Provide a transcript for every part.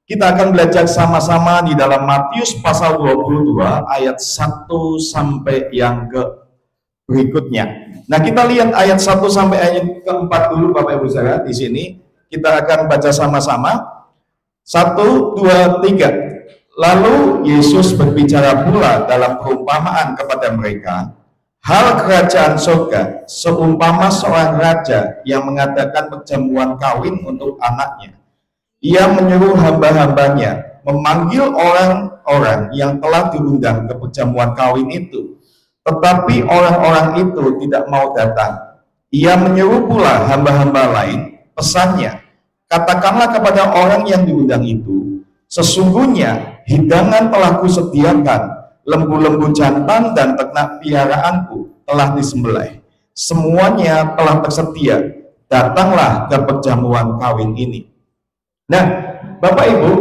Kita akan belajar sama-sama di dalam Matius pasal 22 ayat 1 sampai yang ke berikutnya. Nah, kita lihat ayat 1 sampai ayat ke-4 dulu Bapak Ibu Saudara. Di sini kita akan baca sama-sama. 1, 2, 3. Lalu Yesus berbicara pula dalam perumpamaan kepada mereka, hal kerajaan surga seumpama seorang raja yang mengadakan perjamuan kawin untuk anaknya. Ia menyuruh hamba-hambanya memanggil orang-orang yang telah diundang ke perjamuan kawin itu. Tetapi orang-orang itu tidak mau datang. Ia menyuruh pula hamba-hamba lain, pesannya, katakanlah kepada orang yang diundang itu, sesungguhnya hidangan telah kusediakan, lembu-lembu jantan dan ternak piaraanku telah disembelih. Semuanya telah tersedia. Datanglah ke perjamuan kawin ini. Nah, Bapak Ibu,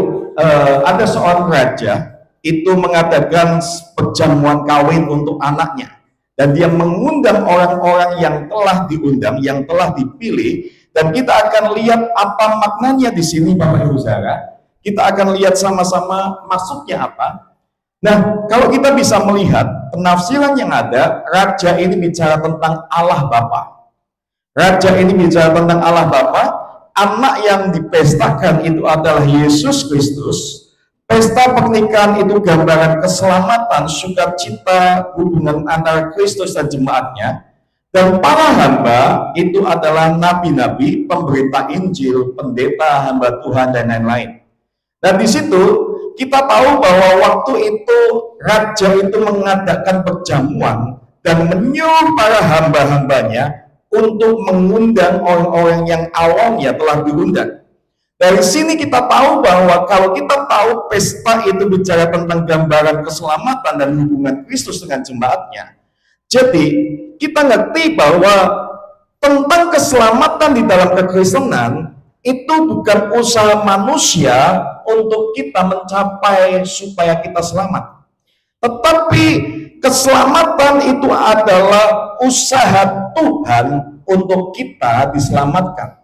ada seorang raja itu mengadakan perjamuan kawin untuk anaknya, dan dia mengundang orang-orang yang telah diundang, yang telah dipilih, dan kita akan lihat apa maknanya di sini, Bapak Ibu Saudara. Kita akan lihat sama-sama maksudnya apa. Nah, kalau kita bisa melihat penafsiran yang ada, raja ini bicara tentang Allah Bapa. Raja ini bicara tentang Allah Bapa. Anak yang dipestakan itu adalah Yesus Kristus. Pesta pernikahan itu gambaran keselamatan, sukacita, hubungan antara Kristus dan jemaatnya. Dan para hamba itu adalah nabi-nabi, pemberita Injil, pendeta, hamba Tuhan, dan lain-lain. Dan di situ kita tahu bahwa waktu itu raja itu mengadakan perjamuan dan menyuruh para hamba-hambanya untuk mengundang orang-orang yang awalnya telah diundang. Dari sini kita tahu bahwa kalau kita tahu pesta itu bicara tentang gambaran keselamatan dan hubungan Kristus dengan jemaatnya, jadi kita ngerti bahwa tentang keselamatan di dalam kekristenan itu bukan usaha manusia untuk kita mencapai supaya kita selamat, tetapi keselamatan itu adalah usaha Tuhan untuk kita diselamatkan.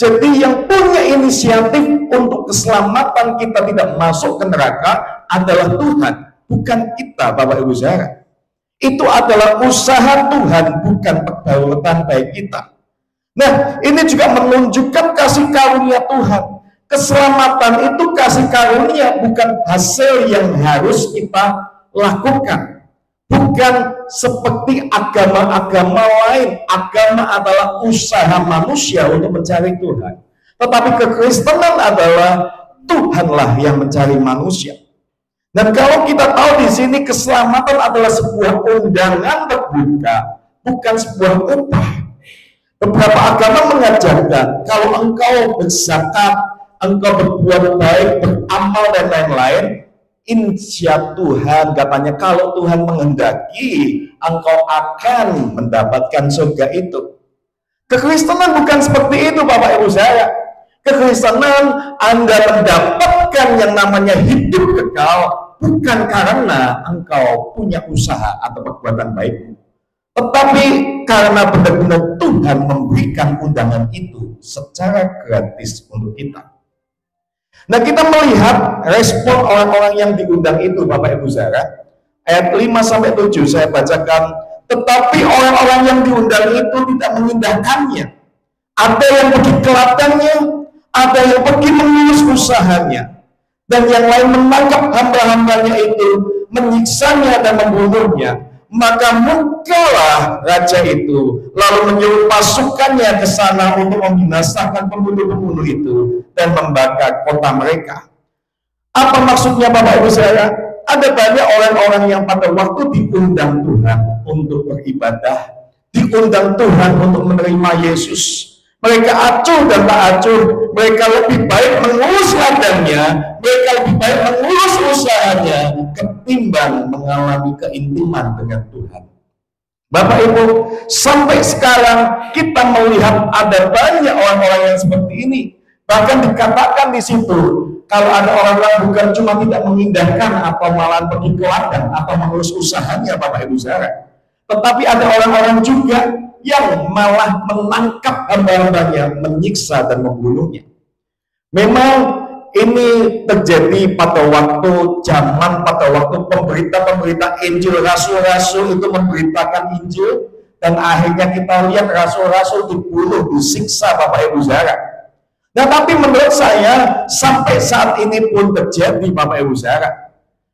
Jadi yang punya inisiatif untuk keselamatan kita tidak masuk ke neraka adalah Tuhan, bukan kita, Bapak Ibu Saudara. Itu adalah usaha Tuhan, bukan perbuatan baik kita. Nah, ini juga menunjukkan kasih karunia Tuhan. Keselamatan itu kasih karunia, bukan hasil yang harus kita lakukan. Bukan seperti agama-agama lain. Agama adalah usaha manusia untuk mencari Tuhan. Tetapi kekristenan adalah Tuhanlah yang mencari manusia. Dan kalau kita tahu di sini keselamatan adalah sebuah undangan terbuka, bukan sebuah upah. Beberapa agama mengajarkan kalau engkau berzakat, engkau berbuat baik, beramal dan lain-lain, insya Tuhan, katanya kalau Tuhan menghendaki engkau akan mendapatkan surga itu. Kekristenan bukan seperti itu, Bapak Ibu saya. Kekristenan Anda mendapatkan yang namanya hidup kekal bukan karena engkau punya usaha atau perbuatan baik, tetapi karena benar-benar Tuhan memberikan undangan itu secara gratis untuk kita. Nah, kita melihat respon orang-orang yang diundang itu, Bapak Ibu Saudara. Ayat 5-7 saya bacakan. Tetapi orang-orang yang diundang itu tidak mengindahkannya. Ada yang pergi ke ladangnya, ada yang pergi mengurus usahanya, dan yang lain menangkap hamba-hambanya itu, menyiksanya dan membunuhnya. Maka murkalah raja itu, lalu menyuruh pasukannya ke sana untuk membinasakan pembunuh-pembunuh itu dan membakar kota mereka. Apa maksudnya, Bapak Ibu Saudara? Ada banyak orang-orang yang pada waktu diundang Tuhan untuk beribadah, diundang Tuhan untuk menerima Yesus, mereka acuh dan tak acuh, mereka lebih baik mengurus ladangnya, mereka lebih baik mengurus usahanya ketimbang mengalami keintiman dengan Tuhan. Bapak Ibu, sampai sekarang kita melihat ada banyak orang-orang yang seperti ini. Bahkan dikatakan di situ, kalau ada orang-orang bukan cuma tidak mengindahkan atau malah pergi ke ladang atau mengurus usahanya, Bapak Ibu Saudara, tetapi ada orang-orang juga yang malah menangkap hamba-hambanya, menyiksa dan membunuhnya. Memang ini terjadi pada waktu pemberita-pemberita Injil, rasul-rasul itu memberitakan Injil, dan akhirnya kita lihat rasul-rasul dibunuh, disiksa Bapak Ibu Saudara. Nah, tapi menurut saya sampai saat ini pun terjadi Bapak Ibu Saudara.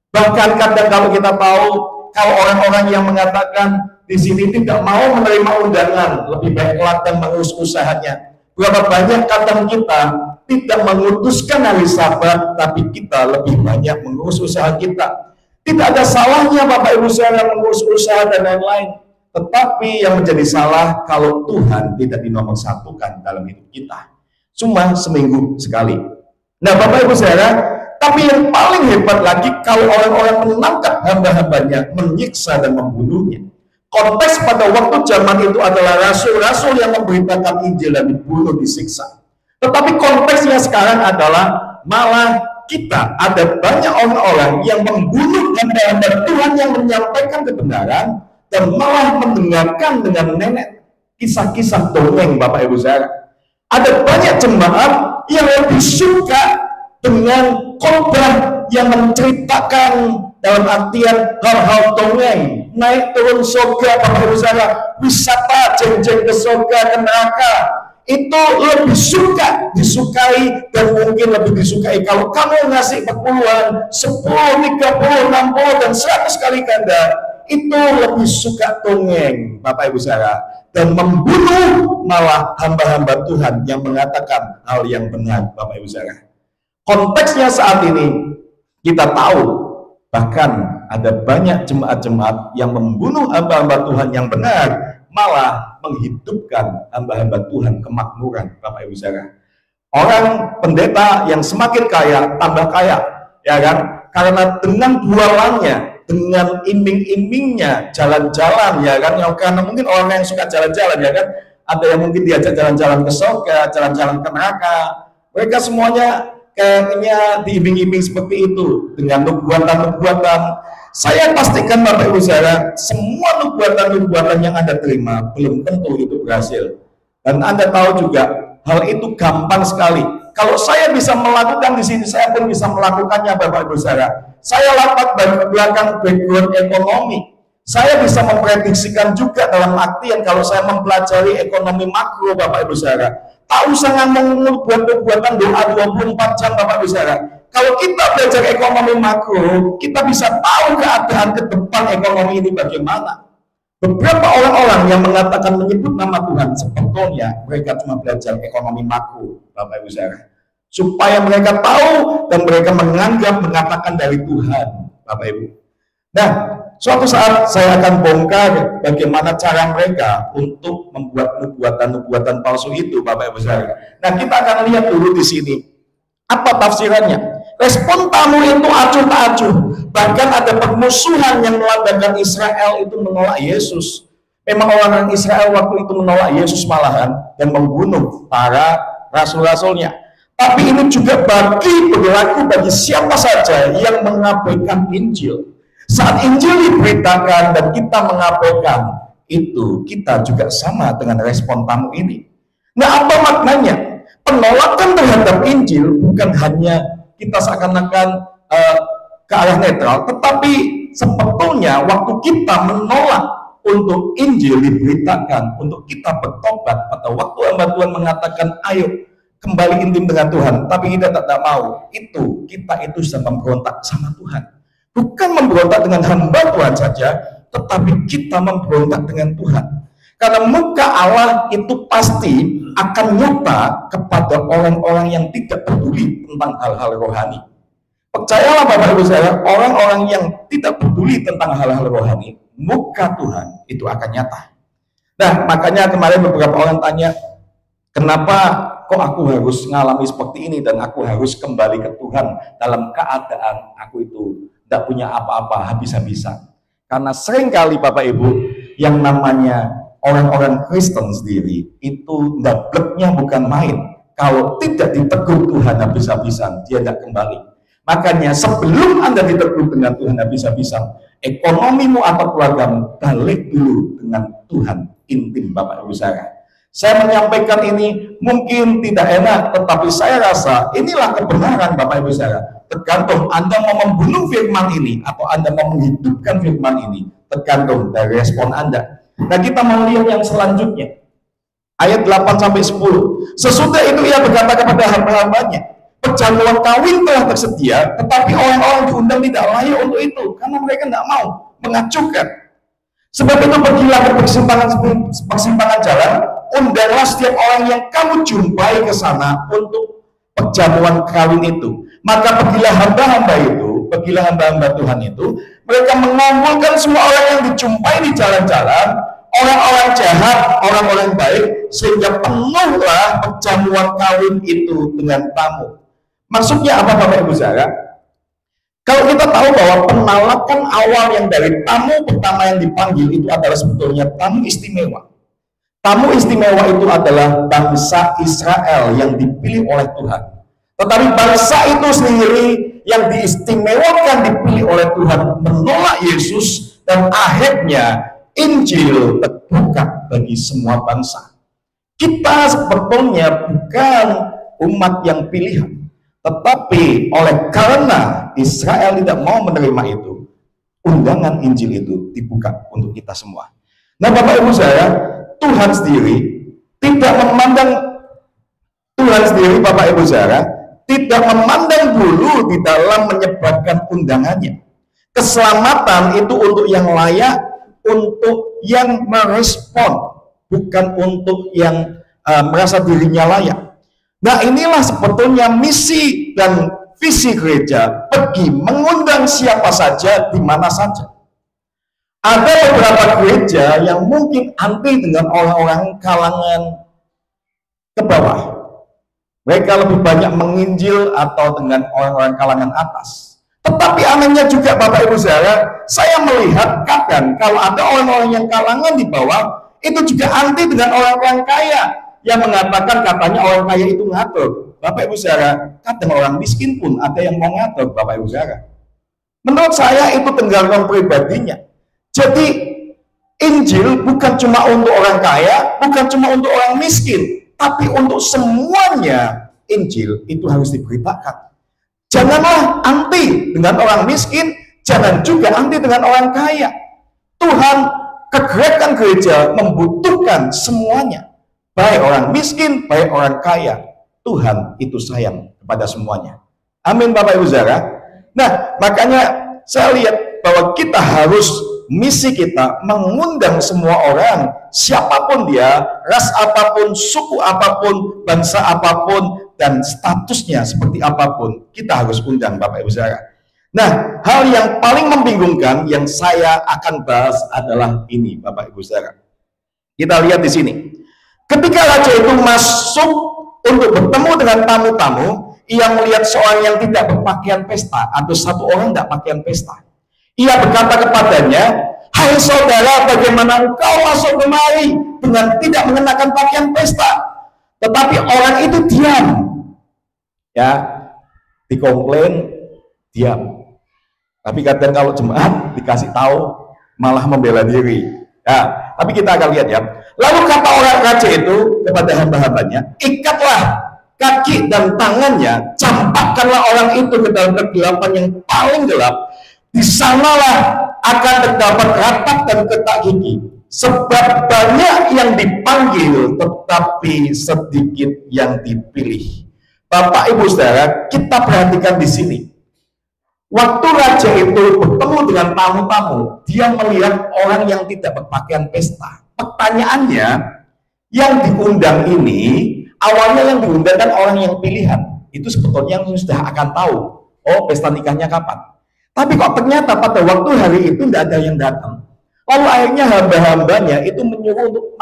Bahkan kadang kalau kita tahu, kalau orang-orang yang mengatakan di sini tidak mau menerima undangan, lebih baik ladang mengurus usahanya. Berapa banyak kadang kita tidak mengutuskan hari Sabat, tapi kita lebih banyak mengurus usaha kita. Tidak ada salahnya Bapak Ibu Saudara mengurus usaha dan lain-lain. Tetapi yang menjadi salah kalau Tuhan tidak dinomorsatukan dalam hidup kita. Cuma seminggu sekali. Nah Bapak Ibu Saudara, tapi yang paling hebat lagi kalau orang-orang menangkap hamba-hambanya, menyiksa dan membunuhnya. Konteks pada waktu zaman itu adalah rasul-rasul yang memberitakan Injil dan dibunuh, disiksa. Tetapi konteksnya sekarang adalah malah kita ada banyak orang-orang yang membunuh hamba-hamba Tuhan yang menyampaikan kebenaran dan malah mendengarkan dengan nenek kisah-kisah dongeng Bapak Ibu Saudara. Ada banyak jemaat yang lebih suka dengan khotbah yang menceritakan dalam artian hal-hal dongeng, naik turun surga Bapak Ibu Saudara, wisata jeng-jeng ke surga, ke neraka. Itu lebih disukai dan mungkin lebih disukai kalau kamu ngasih perpuluhan 10, 30, 60 dan 100 kali ganda. Itu lebih suka dongeng Bapak Ibu Saudara, dan membunuh malah hamba-hamba Tuhan yang mengatakan hal yang benar Bapak Ibu Saudara. Konteksnya saat ini kita tahu bahkan ada banyak jemaat-jemaat yang membunuh hamba-hamba Tuhan yang benar, malah menghidupkan hamba-hamba Tuhan kemakmuran Bapak Ibu Saudara. Orang pendeta yang semakin kaya tambah kaya, ya kan? Karena dengan jualannya, dengan iming-imingnya, jalan-jalan, ya kan? Karena mungkin orang yang suka jalan-jalan, ya kan? Ada yang mungkin diajak jalan-jalan ke surga, jalan-jalan ke neraka. Mereka semuanya kayaknya diiming-iming seperti itu dengan nubuatan-nubuatan. Saya pastikan Bapak Ibu Saudara, semua nubuatan-nubuatan yang Anda terima belum tentu itu berhasil. Dan Anda tahu juga hal itu gampang sekali. Kalau saya bisa melakukan di sini, saya pun bisa melakukannya Bapak Ibu Saudara. Saya latar belakang background ekonomi. Saya bisa memprediksikan juga dalam artian kalau saya mempelajari ekonomi makro Bapak Ibu Saudara. Tak usah ngomong buat-buatan doa 24 jam Bapak Ibu Saudara. Kalau kita belajar ekonomi makro, kita bisa tahu keadaan ke depan ekonomi ini bagaimana. Beberapa orang-orang yang mengatakan menyebut nama Tuhan, sebetulnya mereka cuma belajar ekonomi makro Bapak Ibu Saudara. Supaya mereka tahu dan mereka menganggap mengatakan dari Tuhan Bapak Ibu. Nah, suatu saat saya akan bongkar bagaimana cara mereka untuk membuat nubuatan-nubuatan palsu itu Bapak Ibu Saudara. Nah, kita akan lihat dulu di sini apa tafsirannya. Respon tamu itu acuh tak acuh. Bahkan ada permusuhan yang melandangkan Israel itu menolak Yesus. Memang orang Israel waktu itu menolak Yesus malahan dan membunuh para rasul-rasulnya. Tapi ini juga berlaku bagi siapa saja yang mengabaikan Injil. Saat Injil diberitakan dan kita mengabaikan, itu kita juga sama dengan respon tamu ini. Nah, apa maknanya? Penolakan terhadap Injil bukan hanya kita seakan-akan ke arah netral, tetapi sebetulnya waktu kita menolak untuk Injil diberitakan, untuk kita bertobat pada waktu hamba Tuhan mengatakan ayo kembali intim dengan Tuhan, tapi kita tak mau, itu kita itu sudah memberontak sama Tuhan. Bukan memberontak dengan hamba Tuhan saja, tetapi kita memberontak dengan Tuhan. Karena muka Allah itu pasti akan nyata kepada orang-orang yang tidak peduli tentang hal-hal rohani. Percayalah Bapak Ibu Saudara, orang-orang yang tidak peduli tentang hal-hal rohani, muka Tuhan itu akan nyata. Nah, makanya kemarin beberapa orang tanya, kenapa kok aku harus mengalami seperti ini dan aku harus kembali ke Tuhan dalam keadaan aku itu tidak punya apa-apa habis-habisan. Karena seringkali Bapak Ibu yang namanya orang-orang Kristen sendiri itu dableknya bukan main. Kalau tidak ditegur Tuhan habis-habisan, dia tidak kembali. Makanya sebelum Anda ditegur dengan Tuhan habis-habisan, ekonomimu atau keluargamu balik dulu dengan Tuhan intim Bapak Ibu Saudara. Saya menyampaikan ini mungkin tidak enak, tetapi saya rasa inilah kebenaran Bapak Ibu saudara. Tergantung Anda mau membunuh firman ini atau Anda mau menghidupkan firman ini, tergantung dari respon Anda. Nah, kita mau lihat yang selanjutnya. Ayat 8 sampai 10. Sesudah itu ia berkata kepada hamba-hambanya, perjamuan kawin telah tersedia, tetapi orang-orang diundang tidak layak untuk itu, karena mereka tidak mau mengacuhkan. Sebab itu pergilah ke persimpangan jalan, undanglah setiap orang yang kamu jumpai ke sana untuk perjamuan kawin itu. Maka pergilah hamba-hamba Tuhan itu, mereka mengumpulkan semua orang yang dijumpai di jalan-jalan, orang-orang jahat, orang-orang baik, sehingga penuhlah perjamuan kawin itu dengan tamu. Maksudnya apa Bapak Ibu saudara? Kalau kita tahu bahwa penalakan awal yang dari tamu pertama yang dipanggil itu adalah sebetulnya tamu istimewa. Tamu istimewa itu adalah bangsa Israel yang dipilih oleh Tuhan. Tetapi bangsa itu sendiri yang diistimewakan dipilih oleh Tuhan menolak Yesus, dan akhirnya Injil terbuka bagi semua bangsa. Kita sebetulnya bukan umat yang pilihan, tetapi oleh karena Israel tidak mau menerima itu, undangan Injil itu dibuka untuk kita semua. Nah Bapak Ibu saya, Tuhan sendiri Bapak Ibu saudara, tidak memandang bulu di dalam menyebarkan undangannya. Keselamatan itu untuk yang layak, untuk yang merespon, bukan untuk yang merasa dirinya layak. Nah inilah sebetulnya misi dan visi gereja, pergi mengundang siapa saja, di mana saja. Ada beberapa gereja yang mungkin anti dengan orang-orang kalangan ke bawah. Mereka lebih banyak menginjil atau dengan orang-orang kalangan atas. Tetapi anehnya juga Bapak Ibu saudara, saya melihat kadang kalau ada orang-orang yang kalangan di bawah, itu juga anti dengan orang-orang kaya, yang mengatakan katanya orang kaya itu ngatur. Bapak Ibu saudara, kadang orang miskin pun ada yang mau ngatur Bapak Ibu saudara. Menurut saya itu tenggaran pribadinya. Jadi Injil bukan cuma untuk orang kaya, bukan cuma untuk orang miskin, tapi untuk semuanya Injil itu harus diberitakan. Janganlah anti dengan orang miskin, jangan juga anti dengan orang kaya. Tuhan, kegerakan gereja membutuhkan semuanya, baik orang miskin, baik orang kaya. Tuhan itu sayang kepada semuanya. Amin Bapak Ibu saudara. Nah makanya saya lihat bahwa kita harus, misi kita mengundang semua orang, siapapun dia, ras apapun, suku apapun, bangsa apapun, dan statusnya seperti apapun, kita harus undang Bapak Ibu saudara. Nah, hal yang paling membingungkan yang saya akan bahas adalah ini Bapak Ibu saudara. Kita lihat di sini. Ketika raja itu masuk untuk bertemu dengan tamu-tamu, ia melihat seorang yang tidak berpakaian pesta, atau satu orang tidak pakaian pesta. Ia berkata kepadanya, hai saudara, bagaimana engkau masuk kemari dengan tidak mengenakan pakaian pesta? Tetapi orang itu diam. Ya, dikomplain, diam. Tapi kadang kalau jemaat dikasih tahu, malah membela diri. Ya, tapi kita akan lihat ya. Lalu kata orang raja itu kepada hamba-hambanya, ikatlah kaki dan tangannya, campakkanlah orang itu ke dalam kegelapan yang paling gelap. Di sanalah akan terdapat rapat dan ketak gigi, sebab banyak yang dipanggil tetapi sedikit yang dipilih. Bapak Ibu saudara, kita perhatikan di sini. Waktu raja itu bertemu dengan tamu-tamu, dia melihat orang yang tidak berpakaian pesta. Pertanyaannya, yang diundang ini, awalnya yang diundang kan orang yang pilihan. Itu sebetulnya yang sudah akan tahu, oh pesta nikahnya kapan. Tapi kok ternyata pada waktu hari itu tidak ada yang datang. Lalu akhirnya hamba-hambanya itu menyuruh untuk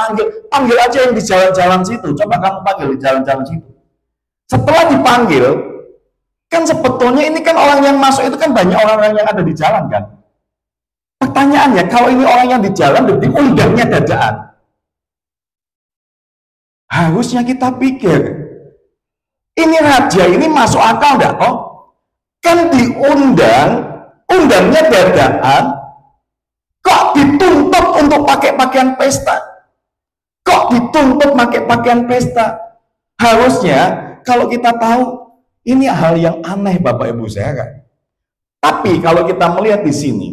panggil aja yang di jalan-jalan situ. Coba kamu panggil di jalan-jalan situ. Setelah dipanggil, kan sebetulnya ini kan orang yang masuk itu kan banyak orang-orang yang ada di jalan kan. Pertanyaannya, kalau ini orang yang di jalan, diundangnya dadaan. Harusnya kita pikir, ini raja ini masuk akal enggak kok? Kan undangnya dadaan, kok dituntut untuk pakai pakaian pesta? Kok dituntut pakai pakaian pesta? Harusnya kalau kita tahu ini hal yang aneh Bapak Ibu saudara. Tapi kalau kita melihat di sini,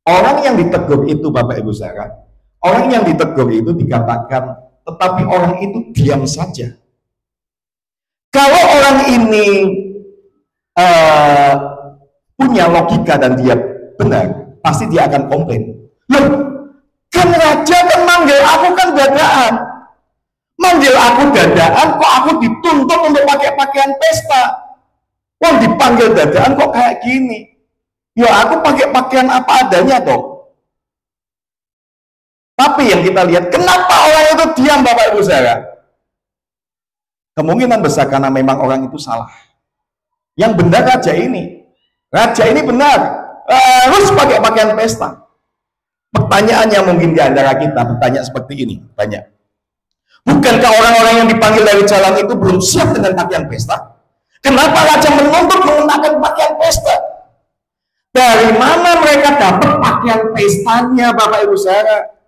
orang yang ditegur itu Bapak Ibu saudara, orang yang ditegur itu dikatakan, tetapi orang itu diam saja. Kalau orang ini punya logika dan dia benar, pasti dia akan komplain. Loh, kan raja kan manggil aku kan dadaan. Manggil aku dadaan, kok aku dituntut untuk pakai pakaian pesta? Wah, dipanggil dadaan kok kayak gini? Ya aku pakai pakaian apa adanya toh. Tapi yang kita lihat, kenapa orang itu diam Bapak Ibu saudara? Kemungkinan besar karena memang orang itu salah. Yang benar raja ini benar, harus pakai pakaian pesta. Pertanyaannya mungkin di antara kita bertanya seperti ini, banyak. Bukankah orang-orang yang dipanggil dari jalan itu belum siap dengan pakaian pesta? Kenapa raja menuntut mengenakan pakaian pesta? Dari mana mereka dapat pakaian pestanya Bapak Ibu saudara?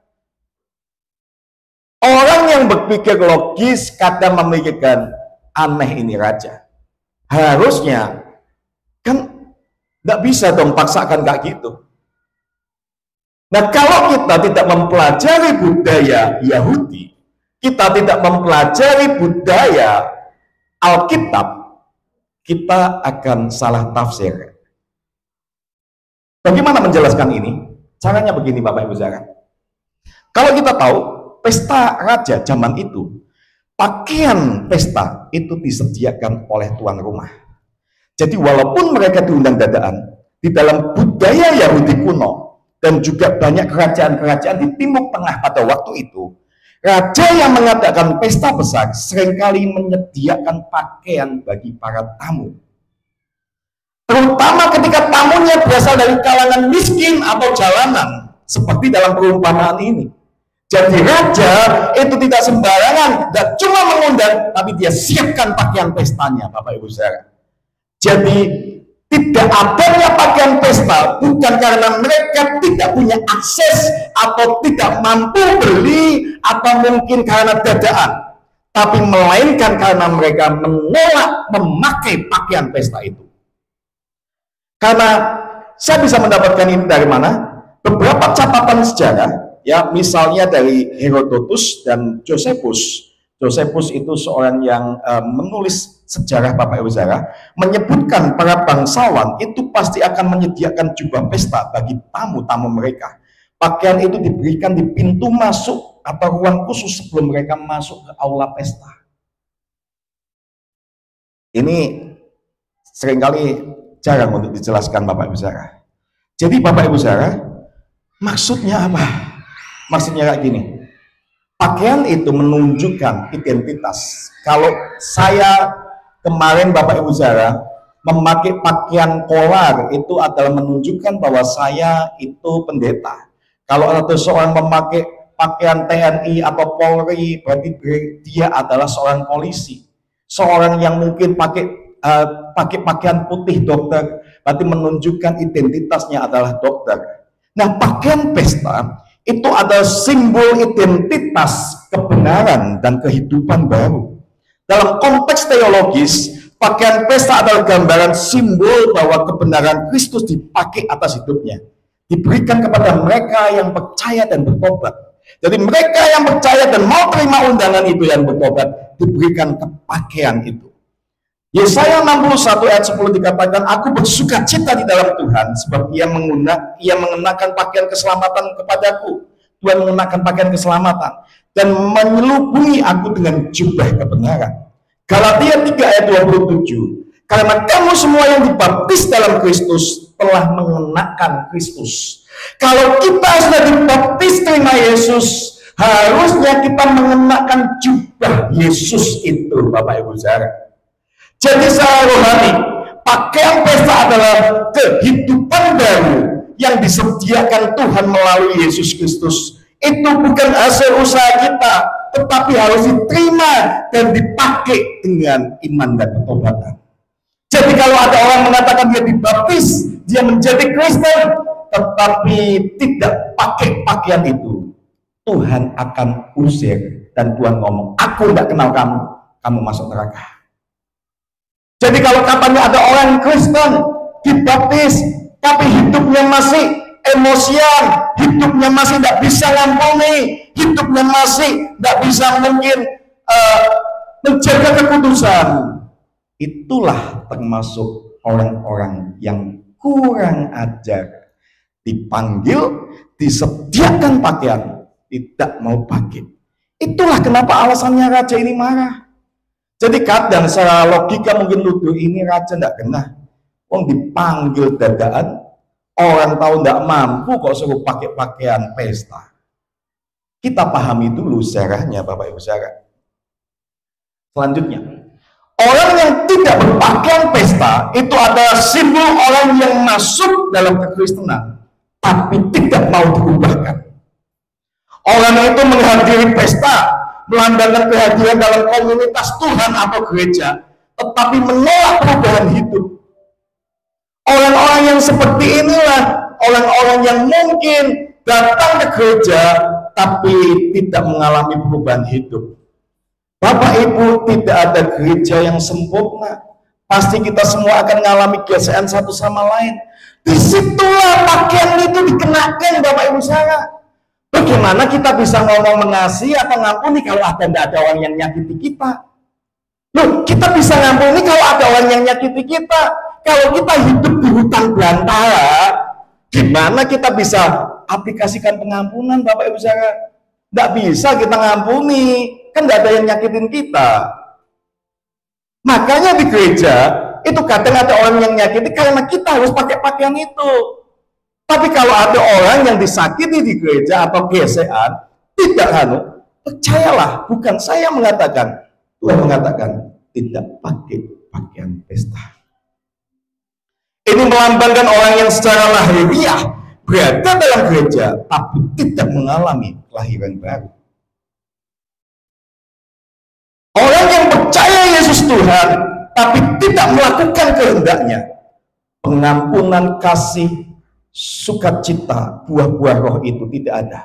Orang yang berpikir logis kadang memikirkan aneh ini raja. Harusnya kan nggak bisa dong paksakan kayak gitu. Nah kalau kita tidak mempelajari budaya Yahudi, kita tidak mempelajari budaya Alkitab, kita akan salah tafsir. Bagaimana menjelaskan ini? Caranya begini Bapak Ibu saudara. Kalau kita tahu pesta raja zaman itu, pakaian pesta itu disediakan oleh tuan rumah. Jadi walaupun mereka diundang dadaan, di dalam budaya Yahudi kuno dan juga banyak kerajaan-kerajaan di Timur Tengah pada waktu itu, raja yang mengadakan pesta besar seringkali menyediakan pakaian bagi para tamu. Terutama ketika tamunya berasal dari kalangan miskin atau jalanan, seperti dalam perumpamaan ini. Jadi raja itu tidak sembarangan, tidak cuma mengundang, tapi dia siapkan pakaian pestanya, Bapak Ibu saudara. Jadi tidak adanya pakaian pesta bukan karena mereka tidak punya akses atau tidak mampu beli atau mungkin karena dadaan, tapi melainkan karena mereka menolak memakai pakaian pesta itu. Karena saya bisa mendapatkan ini dari mana? Beberapa catatan sejarah. Ya, misalnya dari Herodotus dan Josephus. Josephus itu seorang yang menulis sejarah Bapak Ibu saudara, menyebutkan para bangsawan itu pasti akan menyediakan jubah pesta bagi tamu-tamu mereka. Pakaian itu diberikan di pintu masuk atau ruang khusus sebelum mereka masuk ke aula pesta. Ini seringkali jarang untuk dijelaskan Bapak Ibu saudara. Jadi Bapak Ibu saudara, maksudnya apa? Maksudnya kayak gini, pakaian itu menunjukkan identitas. Kalau saya kemarin Bapak Ibu saudara memakai pakaian kolar, itu adalah menunjukkan bahwa saya itu pendeta. Kalau ada seorang memakai pakaian TNI atau Polri, berarti dia adalah seorang polisi. Seorang yang mungkin pakai pakaian putih dokter, berarti menunjukkan identitasnya adalah dokter. Nah, pakaian pesta itu adalah simbol identitas kebenaran dan kehidupan baru. Dalam konteks teologis, pakaian pesta adalah gambaran simbol bahwa kebenaran Kristus dipakai atas hidupnya, diberikan kepada mereka yang percaya dan bertobat. Jadi mereka yang percaya dan mau terima undangan itu yang bertobat, diberikan pakaian itu. Yesaya 61 ayat 10 dikatakan, aku bersuka cita di dalam Tuhan, sebab ia mengenakan pakaian keselamatan kepadaku. Tuhan mengenakan pakaian keselamatan dan menyelubungi aku dengan jubah kebenaran. Galatia 3 ayat 27, karena kamu semua yang dibaptis dalam Kristus telah mengenakan Kristus. Kalau kita sudah dibaptis terima Yesus, harusnya kita mengenakan jubah Yesus itu, Bapak Ibu saudara. Jadi secara rohani, pakaian pesta adalah kehidupan baru yang disediakan Tuhan melalui Yesus Kristus. Itu bukan hasil usaha kita, tetapi harus diterima dan dipakai dengan iman dan pertobatan. Jadi kalau ada orang mengatakan dia dibaptis, dia menjadi Kristen, tetapi tidak pakai pakaian itu, Tuhan akan usir. Dan Tuhan ngomong, aku tidak kenal kamu, kamu masuk neraka. Jadi kalau katanya ada orang Kristen dibaptis, tapi hidupnya masih emosian, hidupnya masih tidak bisa ngampuni, hidupnya masih tidak bisa mungkin menjaga kekudusan, itulah termasuk orang-orang yang kurang ajar. Dipanggil, disediakan pakaian, tidak mau pakai. Itulah kenapa alasannya raja ini marah. Jadi kadang secara logika mungkin nuduh ini raja tidak kena. Wong dipanggil dadaan, orang tahu tidak mampu kok suruh pakai pakaian pesta. Kita pahami dulu sejarahnya Bapak Ibu saudara. Selanjutnya, orang yang tidak berpakaian pesta itu adalah simbol orang yang masuk dalam kekristenan tapi tidak mau diubahkan. Orang itu menghadiri pesta, melambangkan kehadiran dalam komunitas Tuhan atau gereja, tetapi menolak perubahan hidup. Orang-orang yang seperti inilah orang-orang yang mungkin datang ke gereja tapi tidak mengalami perubahan hidup. Bapak Ibu, tidak ada gereja yang sempurna. Pasti kita semua akan mengalami gesekan satu sama lain. Disitulah pakaian itu dikenakan Bapak Ibu saudara. Bagaimana kita bisa ngomong mengasihi atau ngampuni kalau tidak ada orang yang nyakiti kita? Loh, kita bisa ngampuni kalau ada orang yang nyakiti kita. Kalau kita hidup di hutan belantara, gimana kita bisa aplikasikan pengampunan Bapak Ibu saudara? Tidak bisa kita ngampuni, kan tidak ada yang nyakitin kita. Makanya di gereja itu kadang ada orang yang nyakiti karena kita harus pakai pakaian itu. Tapi kalau ada orang yang disakiti di gereja atau gesekan, tidak percayalah, bukan saya mengatakan, Tuhan mengatakan tidak pakai pakaian pesta. Ini melambangkan orang yang secara lahiriah berada dalam gereja tapi tidak mengalami kelahiran baru. Orang yang percaya Yesus Tuhan tapi tidak melakukan kehendaknya, pengampunan, kasih, sukacita, buah-buah roh itu tidak ada.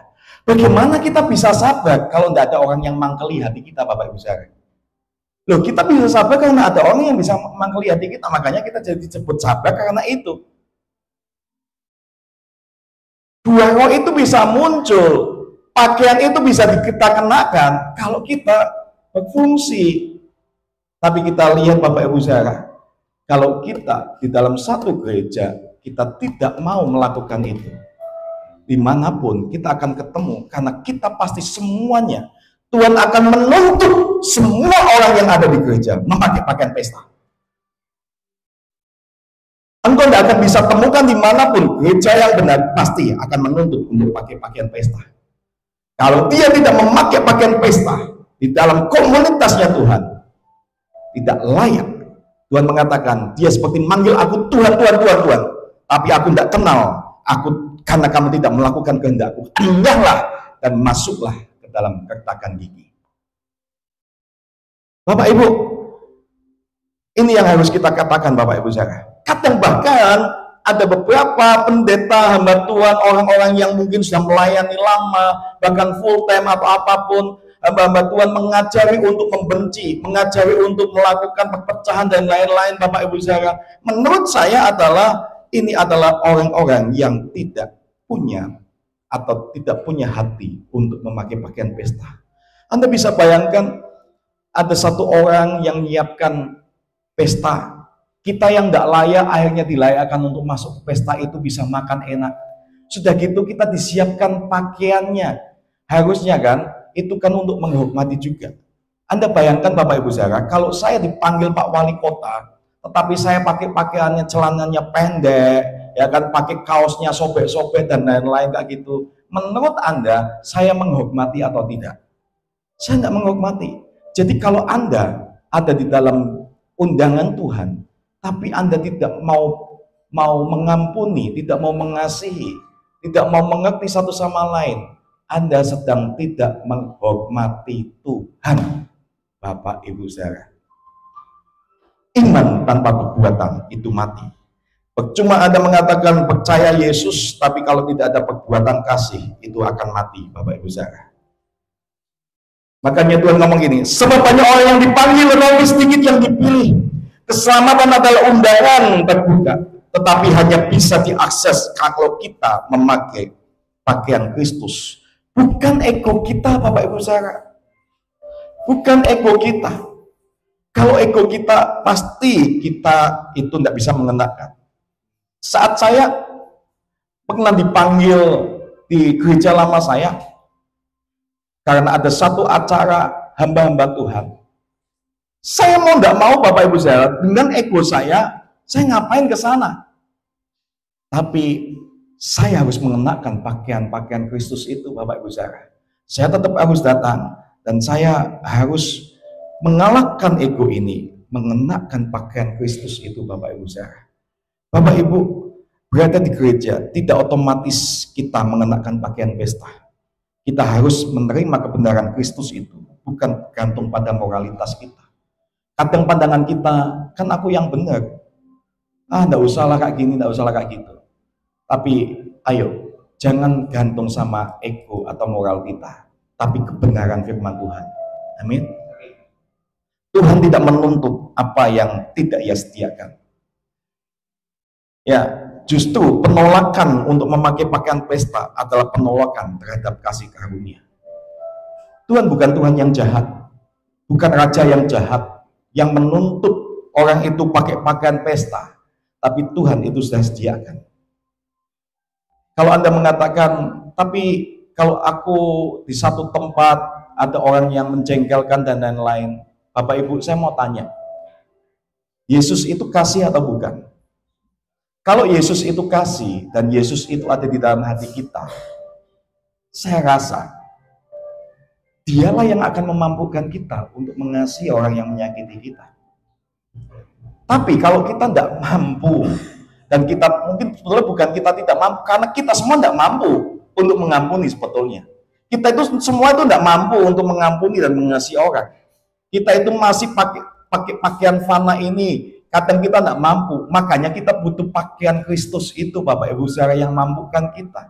Bagaimana kita bisa sabar kalau tidak ada orang yang mangkeli hati kita Bapak Ibu saudara? Loh, kita bisa sabar karena ada orang yang bisa mangkeli hati kita, makanya kita jadi disebut sabar karena itu. Buah roh itu bisa muncul, pakaian itu bisa kita kenakan kalau kita berfungsi. Tapi kita lihat Bapak Ibu saudara, kalau kita di dalam satu gereja kita tidak mau melakukan itu, dimanapun kita akan ketemu, karena kita pasti semuanya Tuhan akan menuntut semua orang yang ada di gereja memakai pakaian pesta. Engkau tidak akan bisa temukan dimanapun gereja yang benar pasti akan menuntut untuk pakai pakaian pesta. Kalau dia tidak memakai pakaian pesta di dalam komunitasnya Tuhan, tidak layak. Tuhan mengatakan dia seperti manggil aku Tuhan, Tuhan, Tuhan, Tuhan, tapi aku tidak kenal aku karena kamu tidak melakukan kehendakku. Enyahlah dan masuklah ke dalam kertakan gigi. Bapak Ibu, ini yang harus kita katakan Bapak Ibu saudara. Kadang bahkan ada beberapa pendeta, hamba Tuhan, orang-orang yang mungkin sudah melayani lama, bahkan full time atau apapun, hamba-hamba Tuhan mengajari untuk membenci, mengajari untuk melakukan perpecahan dan lain-lain Bapak Ibu saudara. Menurut saya ini adalah orang-orang yang tidak punya atau tidak punya hati untuk memakai pakaian pesta. Anda bisa bayangkan ada satu orang yang menyiapkan pesta, kita yang tidak layak akhirnya dilayakkan untuk masuk ke pesta itu bisa makan enak. Sudah gitu kita disiapkan pakaiannya, harusnya kan itu kan untuk menghormati juga. Anda bayangkan Bapak Ibu saudara, kalau saya dipanggil Pak Wali Kota, tetapi saya pakai pakaiannya, celananya pendek, ya kan, pakai kaosnya sobek-sobek dan lain-lain kayak gitu. Menurut Anda, saya menghormati atau tidak? Saya nggak menghormati. Jadi kalau Anda ada di dalam undangan Tuhan, tapi Anda tidak mau mengampuni, tidak mau mengasihi, tidak mau mengerti satu sama lain, Anda sedang tidak menghormati Tuhan, Bapak Ibu saudara. Iman tanpa perbuatan itu mati. Percuma Anda mengatakan percaya Yesus, tapi kalau tidak ada perbuatan kasih, itu akan mati, Bapak Ibu saudara. Makanya Tuhan ngomong gini, sebab banyak orang yang dipanggil tetapi sedikit yang dipilih. Keselamatan adalah undangan terbuka, tetapi hanya bisa diakses kalau kita memakai pakaian Kristus. Bukan ego kita, Bapak Ibu Saudara. Bukan ego kita. Kalau ego kita, pasti kita itu tidak bisa mengenakan. Saat saya pernah dipanggil di gereja lama saya, karena ada satu acara hamba-hamba Tuhan. Saya mau tidak mau, Bapak Ibu Saudara, dengan ego saya ngapain ke sana? Tapi saya harus mengenakan pakaian-pakaian Kristus itu, Bapak Ibu Saudara. Saya tetap harus datang dan saya harus mengalahkan ego ini, mengenakan pakaian Kristus itu, Bapak Ibu Saudara. Bapak Ibu berada di gereja, tidak otomatis kita mengenakan pakaian pesta. Kita harus menerima kebenaran Kristus itu, bukan gantung pada moralitas kita. Kadang pandangan kita, kan aku yang benar. Enggak usahlah kayak gini, enggak usahlah kayak gitu. Tapi ayo, jangan gantung sama ego atau moral kita, tapi kebenaran firman Tuhan. Amin. Tuhan tidak menuntut apa yang tidak Ia sediakan. Ya, justru penolakan untuk memakai pakaian pesta adalah penolakan terhadap kasih karunia. Tuhan bukan Tuhan yang jahat, bukan raja yang jahat, yang menuntut orang itu pakai pakaian pesta, tapi Tuhan itu sudah sediakan. Kalau Anda mengatakan, tapi kalau aku di satu tempat ada orang yang menjengkelkan dan lain-lain, Bapak Ibu, saya mau tanya, Yesus itu kasih atau bukan? Kalau Yesus itu kasih dan Yesus itu ada di dalam hati kita, saya rasa Dialah yang akan memampukan kita untuk mengasihi orang yang menyakiti kita. Tapi kalau kita tidak mampu, dan kita mungkin sebetulnya bukan kita tidak mampu, karena kita semua tidak mampu untuk mengampuni sebetulnya. Kita itu semua itu tidak mampu untuk mengampuni dan mengasihi orang. Kita itu masih pakai pakaian fana ini, kadang kita tidak mampu. Makanya kita butuh pakaian Kristus itu, Bapak Ibu Saudara, yang mampukan kita.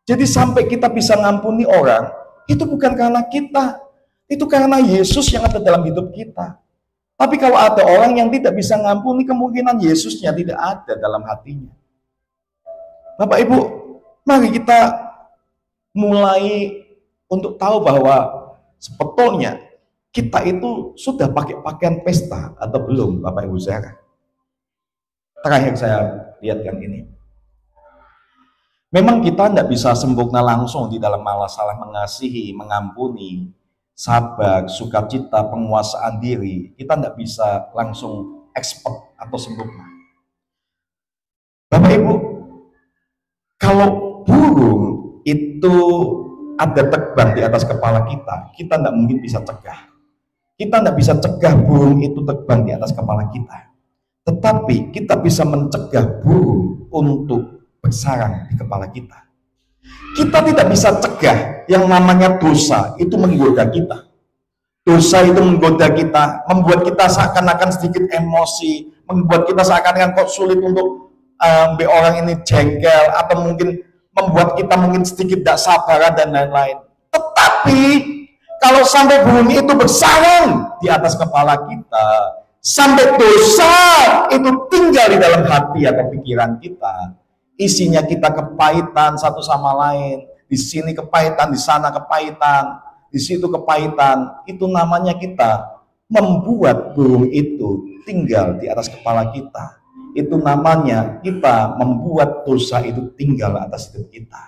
Jadi sampai kita bisa ngampuni orang, itu bukan karena kita, itu karena Yesus yang ada dalam hidup kita. Tapi kalau ada orang yang tidak bisa ngampuni, kemungkinan Yesusnya tidak ada dalam hatinya. Bapak Ibu, mari kita mulai untuk tahu bahwa sebetulnya kita itu sudah pakai pakaian pesta atau belum, Bapak Ibu Saudara. Terakhir saya lihatkan ini. Memang kita tidak bisa sempurna langsung di dalam masalah mengasihi, mengampuni, sabar, sukacita, penguasaan diri. Kita tidak bisa langsung expert atau sempurna. Bapak Ibu, kalau burung itu ada terbang di atas kepala kita, kita tidak mungkin bisa cegah. Kita tidak bisa cegah burung itu terbang di atas kepala kita. Tetapi kita bisa mencegah burung untuk bersarang di kepala kita. Kita tidak bisa cegah yang namanya dosa itu menggoda kita. Dosa itu menggoda kita, membuat kita seakan-akan sedikit emosi, membuat kita seakan-akan kok sulit untuk orang ini jengkel, atau mungkin membuat kita mungkin sedikit tidak sabaran dan lain-lain. Tetapi kalau sampai burung itu bersarang di atas kepala kita, sampai dosa itu tinggal di dalam hati atau pikiran kita, isinya kita kepahitan satu sama lain, di sini kepahitan, di sana kepahitan, di situ kepahitan, itu namanya kita membuat burung itu tinggal di atas kepala kita. Itu namanya kita membuat dosa itu tinggal atas hidup kita.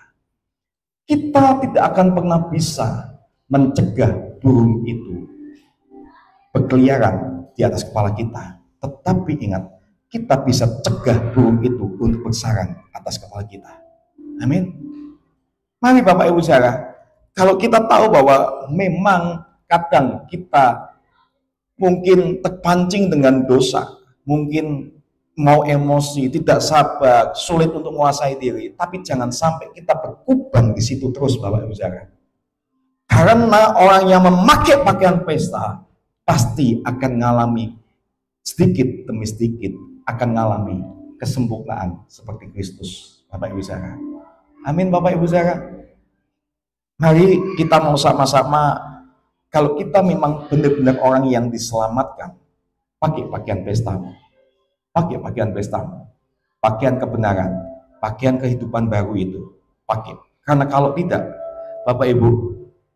Kita tidak akan pernah bisa mencegah burung itu berkeliaran di atas kepala kita. Tetapi ingat, kita bisa cegah burung itu untuk bersarang atas kepala kita. Amin. Mari Bapak Ibu Saudara, kalau kita tahu bahwa memang kadang kita mungkin terpancing dengan dosa, mungkin mau emosi, tidak sabar, sulit untuk menguasai diri, tapi jangan sampai kita berkubang di situ terus, Bapak Ibu Saudara. Karena orang yang memakai pakaian pesta pasti akan mengalami sedikit demi sedikit, akan mengalami kesempurnaan seperti Kristus, Bapak Ibu Saudara. Amin, Bapak Ibu Saudara. Mari kita mau sama-sama Kalau kita memang benar-benar orang yang diselamatkan, pakai pakaian pestamu, pakai pakaian pestamu, pakaian kebenaran, pakaian kehidupan baru itu, pakai. Karena kalau tidak, Bapak Ibu,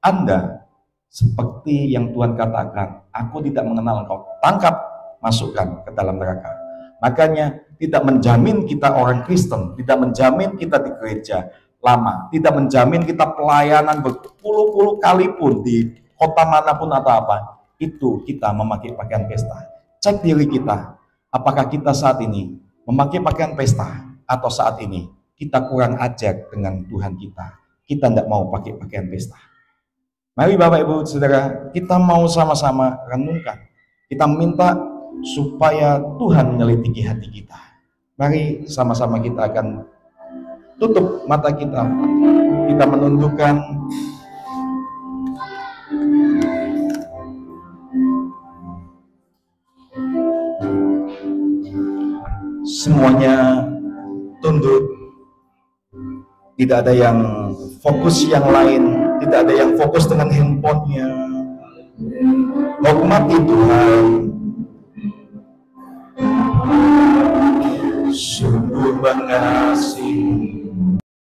Anda seperti yang Tuhan katakan, aku tidak mengenal engkau, tangkap, masukkan ke dalam neraka. Makanya tidak menjamin kita orang Kristen, tidak menjamin kita di gereja lama, tidak menjamin kita pelayanan berpuluh-puluh kali pun di kota manapun atau apa, itu kita memakai pakaian pesta. Cek diri kita, apakah kita saat ini memakai pakaian pesta, atau saat ini kita kurang ajar dengan Tuhan kita tidak mau pakai pakaian pesta. Mari Bapak Ibu Saudara, kita mau sama-sama renungkan, kita minta supaya Tuhan menyelidiki hati kita. Mari sama-sama kita akan tutup mata kita menundukkan semuanya, tunduk, tidak ada yang fokus yang lain, tidak ada yang fokus dengan handphonenya. Hormati Tuhan, sungguh mengasihi